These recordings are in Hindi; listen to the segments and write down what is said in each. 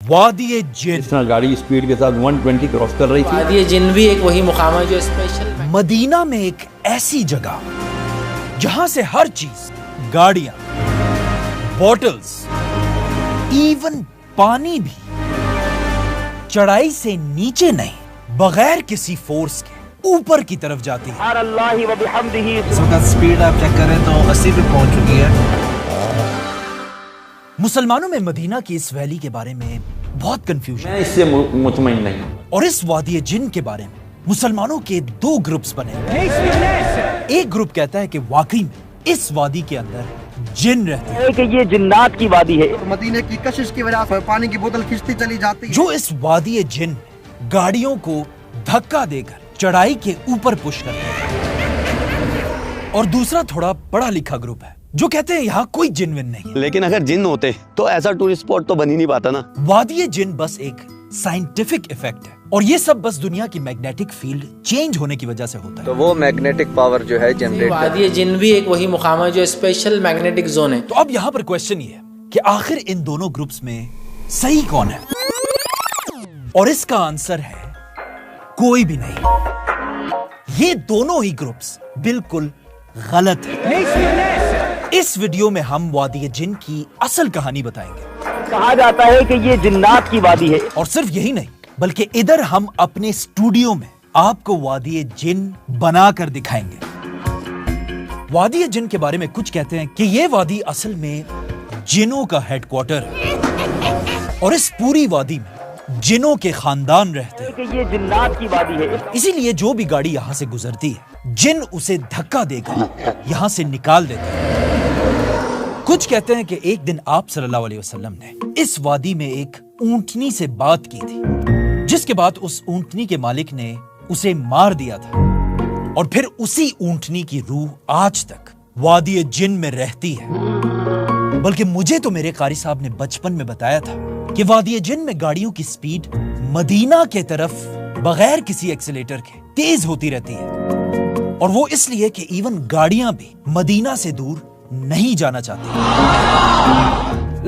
वादी जिन। इस तरह गाड़ी स्पीड के साथ 120 क्रॉस कर रही थी। वादी जिन भी एक वही मुकाम है जो स्पेशल मदीना में एक ऐसी जगह जहां से हर चीज, गाड़ियां, बॉटल्स, इवन पानी भी चढ़ाई से नीचे नहीं, बगैर किसी फोर्स के ऊपर की तरफ जाती है। इस वक्त स्पीड आप चेक करें तो 80 पे पहुंच चुकी है। मुसलमानों में मदीना की इस वैली के बारे में बहुत कंफ्यूजन मैं इससे मुतमईन नहीं हूं। और इस वादी जिन के बारे में मुसलमानों के दो ग्रुप्स बने हैं। एक ग्रुप कहता है कि वाकई में इस वादी के अंदर जिन रहते हैं, कि ये जिन्नात की वादी है। मदीने की कशिश की वजह से पानी की बोतल खिंचती चली जाती है। जो इस वादी जिन में गाड़ियों को धक्का देकर चढ़ाई के ऊपर पुश करते हैं। और दूसरा थोड़ा पढ़ा लिखा ग्रुप है जो कहते हैं यहाँ कोई जिन विन नहीं है। लेकिन अगर जिन होते तो ऐसा टूरिस्ट स्पॉट तो बन ही नहीं पाता ना। वादी जिन बस एक साइंटिफिक इफेक्ट है और ये सब बस दुनिया की मैग्नेटिक फील्ड चेंज होने की वजह से होता है। तो वो मैग्नेटिक पावर जो है जनरेट वादी जिन भी एक वही मुकाम है जो स्पेशल मैग्नेटिक जोन है। तो अब यहाँ पर क्वेश्चन ये है कि आखिर इन दोनों ग्रुप्स में सही कौन है? और इसका आंसर है कोई भी नहीं। ये दोनों ही ग्रुप्स बिल्कुल गलत है। इस वीडियो में हम वादी जिन की असल कहानी बताएंगे। कहा जाता है कि ये जिन्नात की वादी है। और सिर्फ यही नहीं बल्कि इधर हम अपने स्टूडियो में आपको वादी जिन बनाकर दिखाएंगे। वादी जिन के बारे में कुछ कहते हैं कि ये वादी असल में जिनों का हेडक्वार्टर है और इस पूरी वादी में जिनों के खानदान रहते हैं। कि ये जिन्नात की वादी है। इसीलिए जो भी गाड़ी यहाँ से गुजरती है जिन उसे धक्का देकर यहाँ से निकाल देते हैं। कुछ कहते हैं कि एक दिन आप सल्लल्लाहु अलैहि वसल्लम ने इस वादी में एक ऊंटनी से बात की थी, जिसके बाद उस ऊंटनी के मालिक ने उसे मार दिया था और फिर उसी ऊंटनी की रूह आज तक वादी जिन में रहती है। बल्कि मुझे तो मेरे कारी साहब ने बचपन में बताया था कि वादी जिन में गाड़ियों की स्पीड मदीना के तरफ बगैर किसी एक्सीलेटर के तेज होती रहती है और वो इसलिए कि इवन गाड़ियां भी मदीना से दूर नहीं जाना चाहती।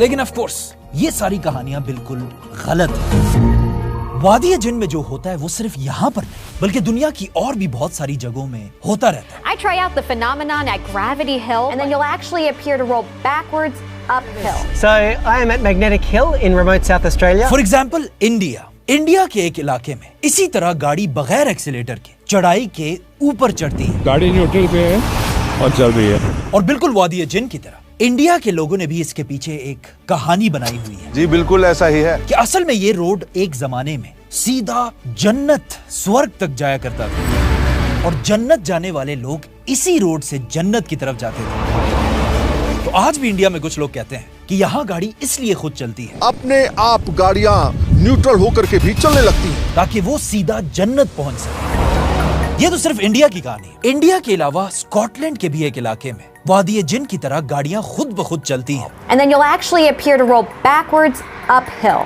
लेकिन ऑफ कोर्स ये सारी कहानियां बिल्कुल गलत हैं। वादी जिन में जो होता है वो सिर्फ यहाँ पर नहीं बल्कि दुनिया की और भी बहुत सारी जगहों में होता रहता है। I try out the phenomenon at Gravity Hill and then you'll actually appear to roll backwards uphill. So I am at Magnetic Hill in remote South Australia. For example India के एक इलाके में इसी तरह गाड़ी बगैर एक्सीलेटर के चढ़ाई के ऊपर चढ़ती है। गाड़ी न्यूट्रल पे है और चल रही है। और बिल्कुल वादी जिन की तरह इंडिया के लोगों ने भी इसके पीछे एक कहानी बनाई हुई है। जी बिल्कुल ऐसा ही है कि असल में ये रोड एक जमाने में सीधा जन्नत स्वर्ग तक जाया करता था और जन्नत जाने वाले लोग इसी रोड से जन्नत की तरफ जाते थे। तो आज भी इंडिया में कुछ लोग कहते हैं कि यहाँ गाड़ी इसलिए खुद चलती है, अपने आप गाड़ियाँ न्यूट्रल होकर के भी चलने लगती हैं ताकि वो सीधा जन्नत पहुंच सके। ये तो सिर्फ इंडिया की कहानी है। इंडिया के अलावा स्कॉटलैंड के भी एक इलाके में वादी जिन की तरह गाड़ियां खुद ब खुद चलती हैं। And then you'll actually appear to roll backwards uphill.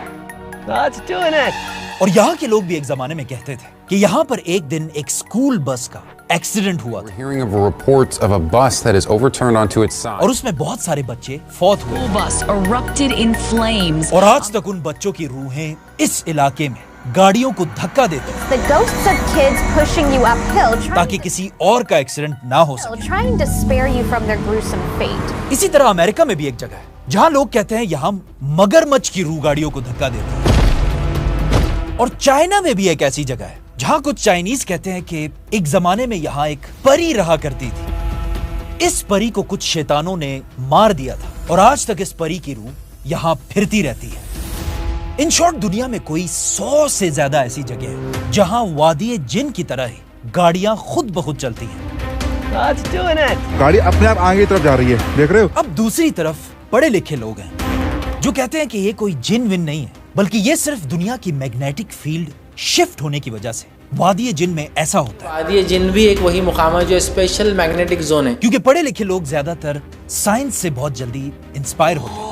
That's doing it. और यहाँ के लोग भी एक जमाने में कहते थे कि यहाँ पर एक दिन एक स्कूल बस का एक्सीडेंट हुआ था Hearing of reports of a bus that is overturned onto its side. और उसमें बहुत सारे बच्चे फौत हुए। bus erupted in flames. और आज तक उन बच्चों की रूहें इस इलाके में गाड़ियों को धक्का देते हैं The ghosts of kids pushing you uphill, ताकि किसी और का एक्सीडेंट ना हो सके। trying to spare you from their gruesome fate. इसी तरह अमेरिका में भी एक जगह है जहाँ लोग कहते हैं यहाँ मगरमच्छ की रूह गाड़ियों को धक्का देती है। और चाइना में भी एक ऐसी जगह है जहाँ कुछ चाइनीज कहते हैं कि एक जमाने में यहाँ एक परी रहा करती थी। इस परी को कुछ शैतानों ने मार दिया था और आज तक इस परी की रूह यहाँ फिरती रहती है। इन शॉर्ट दुनिया में कोई 100 से ज्यादा ऐसी जगह है जहाँ वादी जिन की तरह ही गाड़ियां खुद ब खुद चलती हैं। That's doing it. गाड़ी अपने आप आगे तरफ जा रही है, देख रहे हो? अब दूसरी तरफ पढ़े लिखे लोग हैं जो कहते हैं कि ये कोई जिन विन नहीं है बल्कि ये सिर्फ दुनिया की मैग्नेटिक फील्ड शिफ्ट होने की वजह से वादी जिन में ऐसा होता है। वादी जिन भी एक वही मुकाम है जो स्पेशल मैग्नेटिक जोन है। क्योंकि पढ़े लिखे लोग ज्यादातर साइंस से बहुत जल्दी इंस्पायर होते हैं।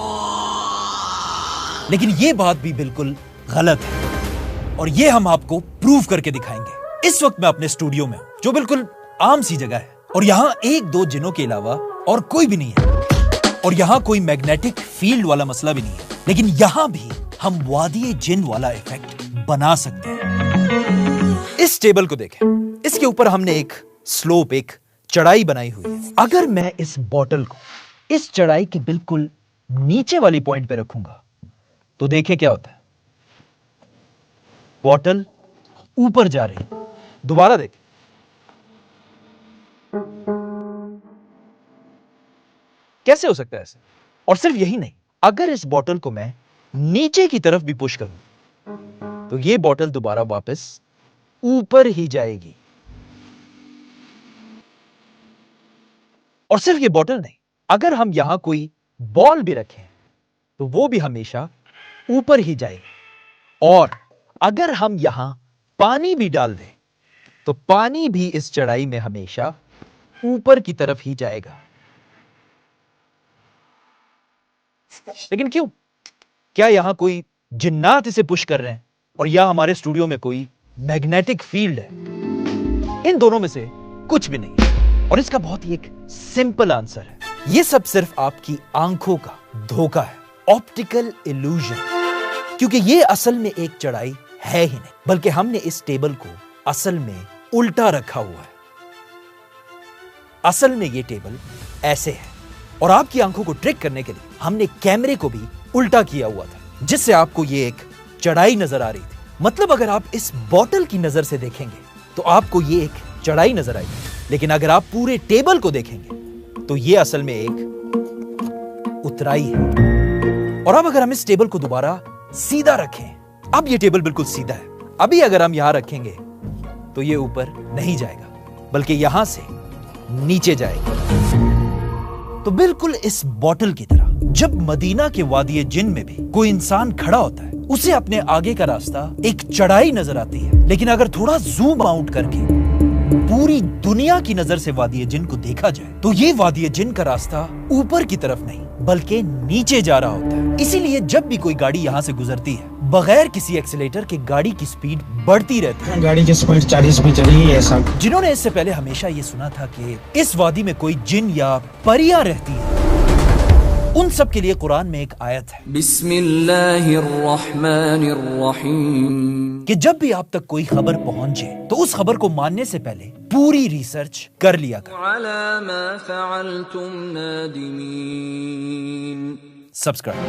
लेकिन ये बात भी बिल्कुल गलत है और ये हम आपको प्रूव करके दिखाएंगे। इस वक्त मैं अपने स्टूडियो में हूं जो बिल्कुल आम सी जगह है और यहाँ एक दो जिनों के अलावा और कोई भी नहीं है और यहाँ कोई मैग्नेटिक फील्ड वाला मसला भी नहीं है। लेकिन यहाँ भी हम वादी जिन वाला इफेक्ट बना सकते हैं। इस टेबल को देखें, इसके ऊपर हमने एक स्लोप, एक चढ़ाई बनाई हुई है। अगर मैं इस बॉटल को इस चढ़ाई के बिल्कुल नीचे वाली पॉइंट पे रखूंगा तो देखें क्या होता है। बॉटल ऊपर जा रही, दोबारा देखें, कैसे हो सकता है ऐसे? और सिर्फ यही नहीं, अगर इस बॉटल को मैं नीचे की तरफ भी पुश करूं तो ये बॉटल दोबारा वापस ऊपर ही जाएगी। और सिर्फ ये बॉटल नहीं, अगर हम यहां कोई बॉल भी रखें तो वो भी हमेशा ऊपर ही जाएगी। और अगर हम यहां पानी भी डाल दें तो पानी भी इस चढ़ाई में हमेशा ऊपर की तरफ ही जाएगा। लेकिन क्यों? क्या यहां कोई जिन्नात इसे पुश कर रहे हैं और या हमारे स्टूडियो में कोई मैग्नेटिक फील्ड है? इन दोनों में से कुछ भी नहीं। और इसका बहुत ही एक सिंपल आंसर है, यह सब सिर्फ आपकी आंखों का धोखा है, ऑप्टिकल इल्यूजन। क्योंकि यह असल में एक चढ़ाई है ही नहीं, बल्कि हमने इस टेबल को असल में उल्टा रखा हुआ है। असल में यह टेबल ऐसे है और आपकी आंखों को ट्रिक करने के लिए हमने कैमरे को भी उल्टा किया हुआ था, जिससे आपको ये एक चढ़ाई नजर आ रही थी। मतलब अगर आप इस बॉटल की नजर से देखेंगे तो आपको ये एक चढ़ाई नजर आएगी, लेकिन अगर आप पूरे टेबल को देखेंगे तो ये असल में एक उतराई है। और अब अगर हम इस टेबल को दोबारा सीधा रखें, अब ये टेबल बिल्कुल सीधा है। अभी अगर हम यहां रखेंगे तो ये ऊपर नहीं जाएगा, बल्कि यहां से नीचे जाएगा। तो बिल्कुल इस बॉटल की तरह जब मदीना के वादी जिन में भी कोई इंसान खड़ा होता है, उसे अपने आगे का रास्ता एक चढ़ाई नजर आती है। लेकिन अगर थोड़ा जूम आउट करके पूरी दुनिया की नजर से वादी जिन को देखा जाए तो ये वादी जिन का रास्ता ऊपर की तरफ नहीं बल्कि नीचे जा रहा होता है। इसीलिए जब भी कोई गाड़ी यहाँ से गुजरती है, बगैर किसी एक्सीलेटर के गाड़ी की स्पीड बढ़ती रहती है। गाड़ी की स्पीड 40 पे चली है सब। जिन्होंने इससे पहले हमेशा ये सुना था कि इस वादी में कोई जिन या परियां रहती है, उन सब के लिए कुरान में एक आयत है, बिस्मिल्लाहिर्रहमानिर्रहीम, कि जब भी आप तक कोई खबर पहुंचे तो उस खबर को मानने से पहले पूरी रिसर्च कर लिया करें। सब्सक्राइब।